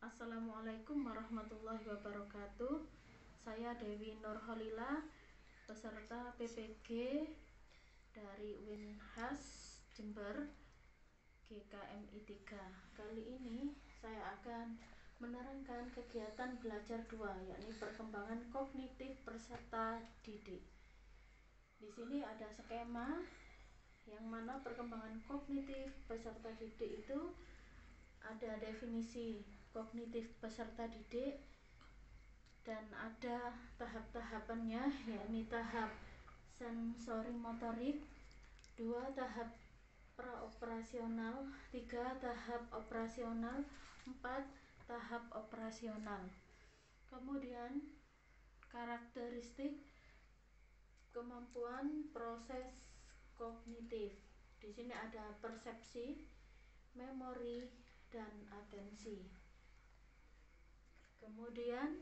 Assalamualaikum warahmatullahi wabarakatuh. Saya Dewi Nurholila, peserta PPG dari Winhas Jember GKMI 3. Kali ini saya akan menerangkan kegiatan belajar 2, yakni perkembangan kognitif peserta didik. Di sini ada skema yang mana perkembangan kognitif peserta didik itu ada definisi kognitif peserta didik dan ada tahap-tahapannya, yakni tahap sensori motorik, 2 tahap praoperasional, 3 tahap operasional, 4 tahap operasional. Kemudian karakteristik kemampuan proses kognitif. Di sini ada persepsi, memori, dan atensi. Kemudian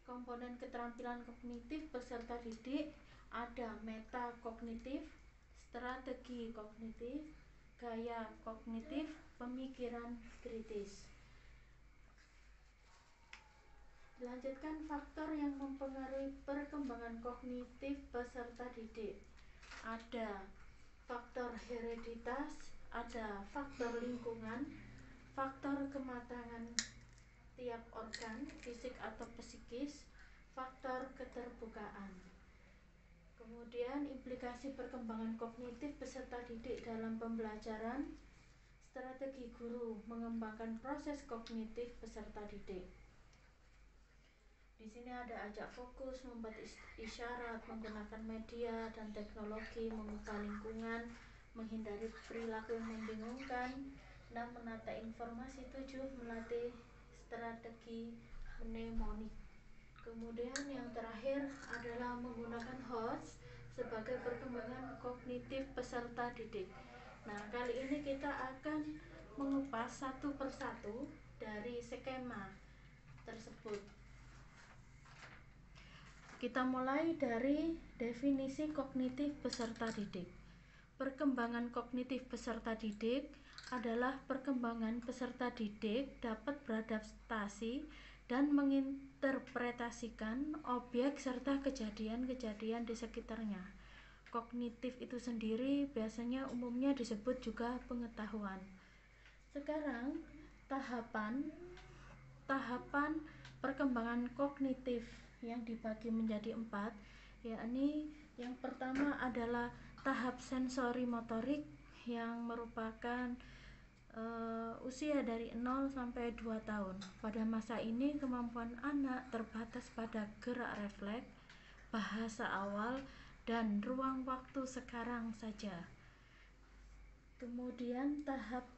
komponen keterampilan kognitif peserta didik ada metakognitif, strategi kognitif, gaya kognitif, pemikiran kritis. Dilanjutkan faktor yang mempengaruhi perkembangan kognitif peserta didik. Ada faktor hereditas, ada faktor lingkungan, faktor kematangan tiap organ, fisik atau psikis, faktor keterbukaan. Kemudian implikasi perkembangan kognitif peserta didik dalam pembelajaran, strategi guru mengembangkan proses kognitif peserta didik. Di sini ada ajak fokus, membuat isyarat, menggunakan media dan teknologi, mengubah lingkungan, menghindari perilaku yang membingungkan, dan menata informasi. 7 melatih strategi mnemonik. Kemudian yang terakhir adalah menggunakan HOTS sebagai perkembangan kognitif peserta didik. Nah, kali ini kita akan mengupas satu persatu dari skema tersebut. Kita mulai dari definisi kognitif peserta didik. Perkembangan kognitif peserta didik adalah perkembangan peserta didik dapat beradaptasi dan menginterpretasikan objek serta kejadian-kejadian di sekitarnya. Kognitif itu sendiri biasanya umumnya disebut juga pengetahuan. Sekarang tahapan perkembangan kognitif yang dibagi menjadi 4, yakni yang pertama adalah tahap sensori motorik yang merupakan usia dari 0 sampai 2 tahun. Pada masa ini kemampuan anak terbatas pada gerak refleks, bahasa awal, dan ruang waktu sekarang saja. Kemudian tahap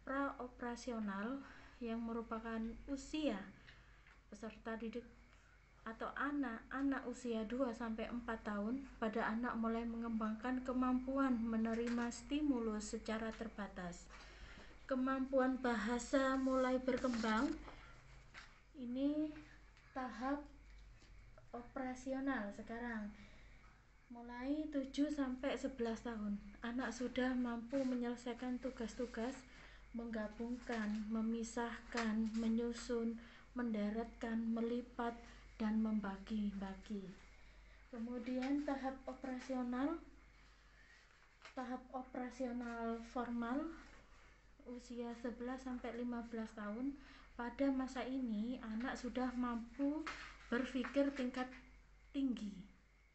praoperasional yang merupakan usia peserta didik atau anak usia 2 sampai 4 tahun. Pada anak mulai mengembangkan kemampuan menerima stimulus secara terbatas. Kemampuan bahasa mulai berkembang. Ini tahap operasional sekarang. Mulai 7 sampai 11 tahun. Anak sudah mampu menyelesaikan tugas-tugas, menggabungkan, memisahkan, menyusun, menderetkan, melipat, dan membagi-bagi. Kemudian tahap operasional formal usia 11 sampai 15 tahun. Pada masa ini anak sudah mampu berpikir tingkat tinggi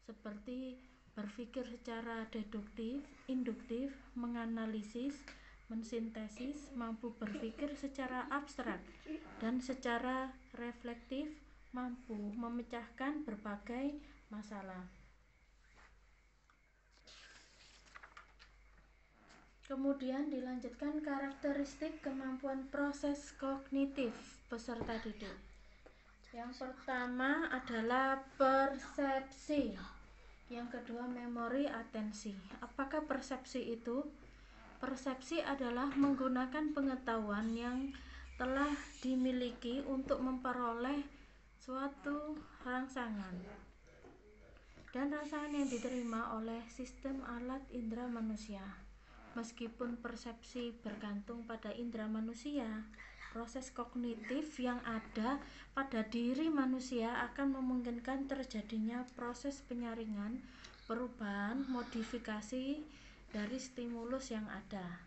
seperti berpikir secara deduktif, induktif, menganalisis, mensintesis, mampu berpikir secara abstrak dan secara reflektif, mampu memecahkan berbagai masalah. Kemudian dilanjutkan karakteristik kemampuan proses kognitif peserta didik. Yang pertama adalah persepsi. Yang kedua memori, atensi. Apakah persepsi itu? Persepsi adalah menggunakan pengetahuan yang telah dimiliki untuk memperoleh suatu rangsangan, dan rangsangan yang diterima oleh sistem alat indera manusia. Meskipun persepsi bergantung pada indera manusia, proses kognitif yang ada pada diri manusia akan memungkinkan terjadinya proses penyaringan, perubahan, modifikasi dari stimulus yang ada.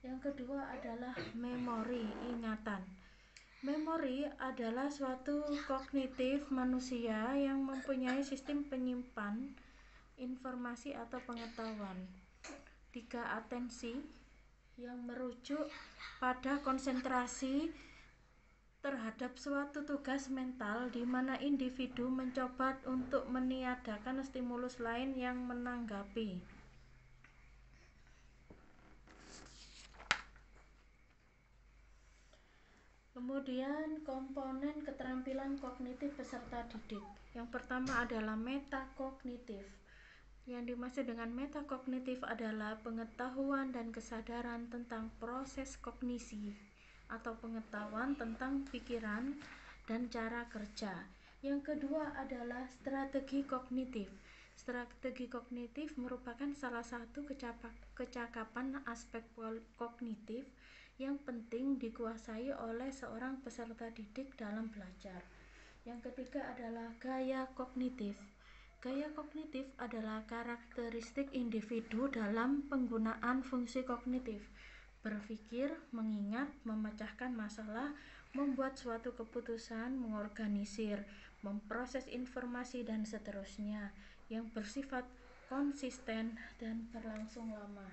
Yang kedua adalah memori, ingatan. Memori adalah suatu kognitif manusia yang mempunyai sistem penyimpan informasi atau pengetahuan. 3. Atensi, yang merujuk pada konsentrasi terhadap suatu tugas mental di mana individu mencoba untuk meniadakan stimulus lain yang menanggapi. Kemudian komponen keterampilan kognitif peserta didik. Yang pertama adalah metakognitif. Yang dimaksud dengan metakognitif adalah pengetahuan dan kesadaran tentang proses kognisi atau pengetahuan tentang pikiran dan cara kerja. Yang kedua adalah strategi kognitif. Strategi kognitif merupakan salah satu kecakapan aspek kognitif yang penting dikuasai oleh seorang peserta didik dalam belajar. Yang ketiga adalah gaya kognitif. Gaya kognitif adalah karakteristik individu dalam penggunaan fungsi kognitif, berpikir, mengingat, memecahkan masalah, membuat suatu keputusan, mengorganisir, memproses informasi, dan seterusnya, yang bersifat konsisten dan berlangsung lama.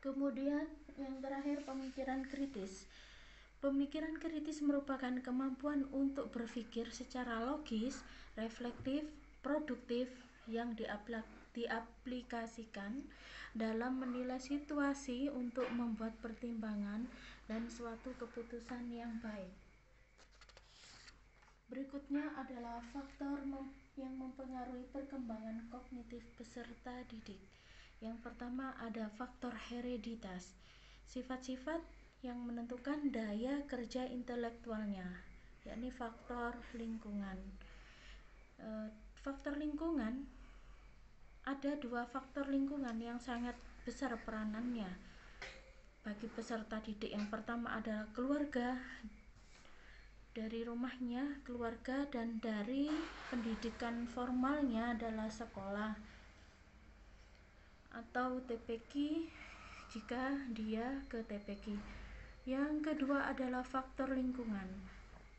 Kemudian yang terakhir, pemikiran kritis. Pemikiran kritis merupakan kemampuan untuk berpikir secara logis, reflektif, produktif yang diaplikasikan dalam menilai situasi untuk membuat pertimbangan dan suatu keputusan yang baik. Berikutnya adalah faktor yang mempengaruhi perkembangan kognitif peserta didik. Yang pertama ada faktor hereditas. Sifat-sifat yang menentukan daya kerja intelektualnya, yakni faktor lingkungan. Faktor lingkungan, ada 2 faktor lingkungan yang sangat besar peranannya bagi peserta didik. Yang pertama adalah keluarga, dari rumahnya, keluarga, dan dari pendidikan formalnya adalah sekolah atau TPQ jika dia ke TPQ. Yang kedua adalah faktor lingkungan.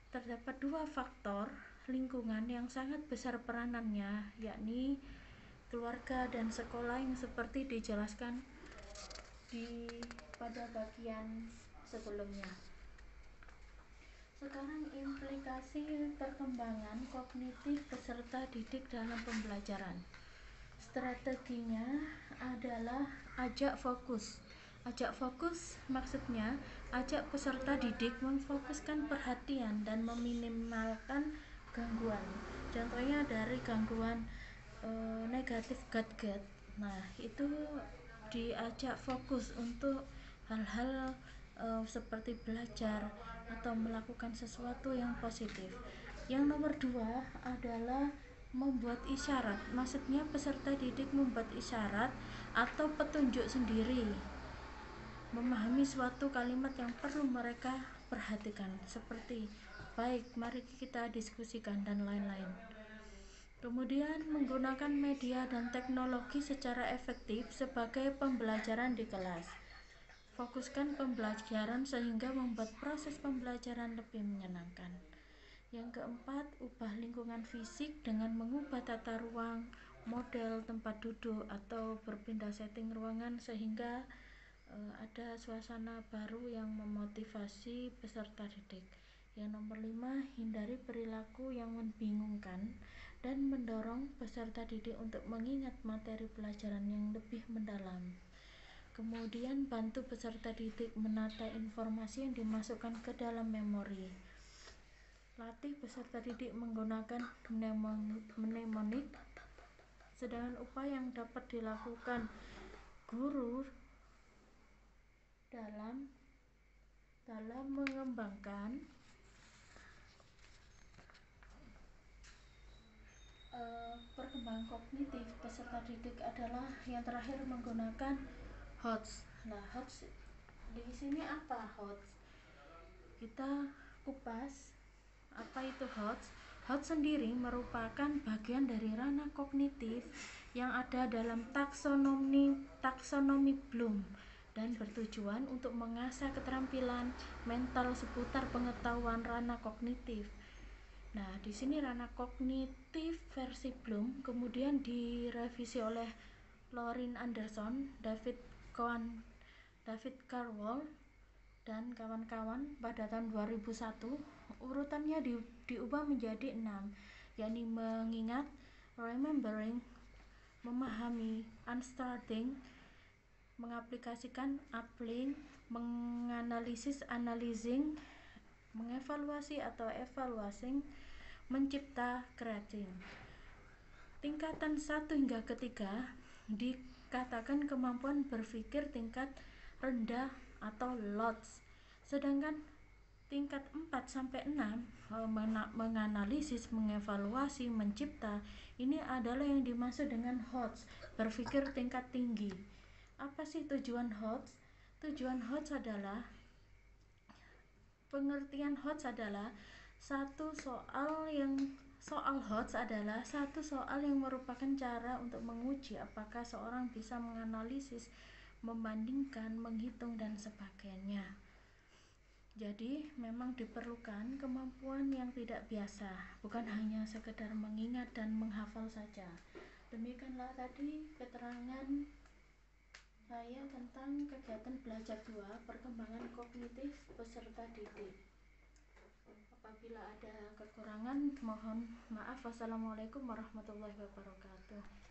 Terdapat 2 faktor lingkungan yang sangat besar peranannya, yakni keluarga dan sekolah yang seperti dijelaskan pada bagian sebelumnya. Sekarang implikasi perkembangan kognitif peserta didik dalam pembelajaran. Strateginya adalah ajak fokus. Ajak fokus maksudnya ajak peserta didik memfokuskan perhatian dan meminimalkan gangguan. Contohnya dari gangguan negatif gadget. Nah, itu diajak fokus untuk hal-hal seperti belajar atau melakukan sesuatu yang positif. Yang nomor 2 adalah membuat isyarat. Maksudnya peserta didik membuat isyarat atau petunjuk sendiri, memahami suatu kalimat yang perlu mereka perhatikan, seperti baik, mari kita diskusikan, dan lain-lain. Kemudian menggunakan media dan teknologi secara efektif sebagai pembelajaran di kelas. Fokuskan pembelajaran sehingga membuat proses pembelajaran lebih menyenangkan. Yang keempat, ubah lingkungan fisik dengan mengubah tata ruang, model tempat duduk, atau berpindah setting ruangan sehingga ada suasana baru yang memotivasi peserta didik. Yang nomor 5, hindari perilaku yang membingungkan dan mendorong peserta didik untuk mengingat materi pelajaran yang lebih mendalam. Kemudian bantu peserta didik menata informasi yang dimasukkan ke dalam memori. Latih peserta didik menggunakan mnemonik. Sedangkan upaya yang dapat dilakukan guru dalam mengembangkan perkembangan kognitif peserta didik adalah yang terakhir menggunakan HOTS. Nah, HOTS di sini apa HOTS? Kita kupas apa itu HOTS. HOTS sendiri merupakan bagian dari ranah kognitif yang ada dalam taksonomi Bloom dan bertujuan untuk mengasah keterampilan mental seputar pengetahuan ranah kognitif. Nah, di sini ranah kognitif versi Bloom kemudian direvisi oleh Laurin Anderson, David Carwall dan kawan-kawan pada tahun 2001. Urutannya diubah menjadi 6, yakni mengingat, remembering, memahami, understanding, mengaplikasikan, applying, menganalisis, analyzing, mengevaluasi atau evaluating, mencipta, creating. Tingkatan 1 hingga ketiga dikatakan kemampuan berpikir tingkat rendah atau LOTS, sedangkan tingkat 4 sampai 6 menganalisis, mengevaluasi, mencipta, ini adalah yang dimaksud dengan HOTS, berpikir tingkat tinggi. Apa sih tujuan HOTS? Tujuan HOTS adalah, pengertian HOTS adalah soal HOTS adalah satu soal yang merupakan cara untuk menguji apakah seorang bisa menganalisis, membandingkan, menghitung, dan sebagainya. Jadi memang diperlukan kemampuan yang tidak biasa, bukan hanya sekedar mengingat dan menghafal saja. Demikianlah tadi keterangan saya tentang kegiatan belajar 2, perkembangan kognitif peserta didik. Apabila ada kekurangan, mohon maaf. Wassalamualaikum warahmatullahi wabarakatuh.